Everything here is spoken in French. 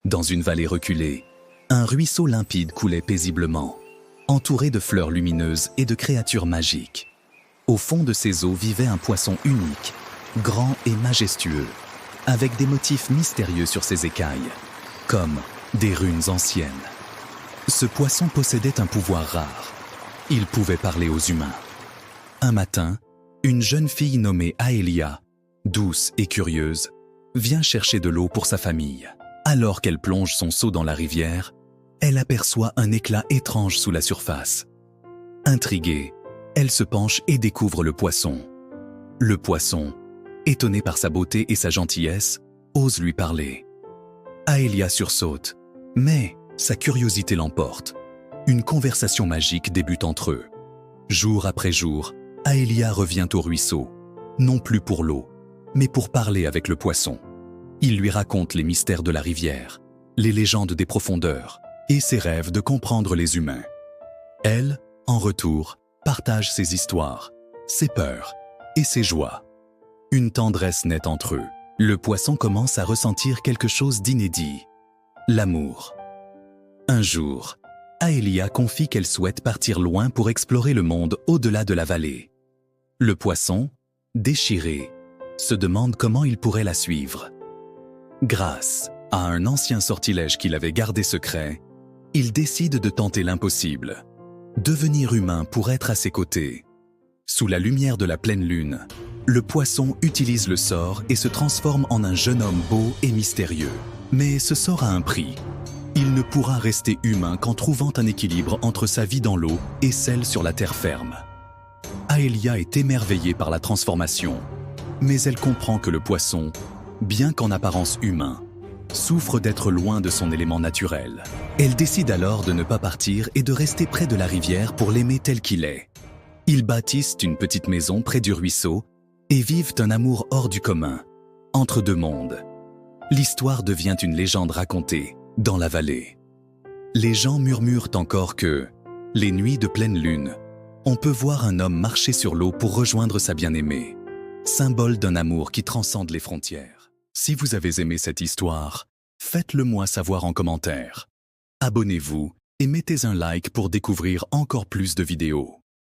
Dans une vallée reculée, un ruisseau limpide coulait paisiblement, entouré de fleurs lumineuses et de créatures magiques. Au fond de ces eaux vivait un poisson unique, grand et majestueux, avec des motifs mystérieux sur ses écailles, comme des runes anciennes. Ce poisson possédait un pouvoir rare. Il pouvait parler aux humains. Un matin, une jeune fille nommée Aelia, douce et curieuse, vient chercher de l'eau pour sa famille. Alors qu'elle plonge son seau dans la rivière, elle aperçoit un éclat étrange sous la surface. Intriguée, elle se penche et découvre le poisson. Le poisson, étonné par sa beauté et sa gentillesse, ose lui parler. Aelia sursaute, mais sa curiosité l'emporte. Une conversation magique débute entre eux. Jour après jour, Aelia revient au ruisseau, non plus pour l'eau, mais pour parler avec le poisson. Il lui raconte les mystères de la rivière, les légendes des profondeurs et ses rêves de comprendre les humains. Elle, en retour, partage ses histoires, ses peurs et ses joies. Une tendresse naît entre eux. Le poisson commence à ressentir quelque chose d'inédit, l'amour. Un jour, Aelia confie qu'elle souhaite partir loin pour explorer le monde au-delà de la vallée. Le poisson, déchiré, se demande comment il pourrait la suivre. Grâce à un ancien sortilège qu'il avait gardé secret, il décide de tenter l'impossible, devenir humain pour être à ses côtés. Sous la lumière de la pleine lune, le poisson utilise le sort et se transforme en un jeune homme beau et mystérieux. Mais ce sort a un prix. Il ne pourra rester humain qu'en trouvant un équilibre entre sa vie dans l'eau et celle sur la terre ferme. Aelia est émerveillée par la transformation, mais elle comprend que le poisson, bien qu'en apparence humain, souffre d'être loin de son élément naturel. Elle décide alors de ne pas partir et de rester près de la rivière pour l'aimer tel qu'il est. Ils bâtissent une petite maison près du ruisseau et vivent un amour hors du commun, entre deux mondes. L'histoire devient une légende racontée dans la vallée. Les gens murmurent encore que, les nuits de pleine lune, on peut voir un homme marcher sur l'eau pour rejoindre sa bien-aimée, symbole d'un amour qui transcende les frontières. Si vous avez aimé cette histoire, faites-le moi savoir en commentaire. Abonnez-vous et mettez un like pour découvrir encore plus de vidéos.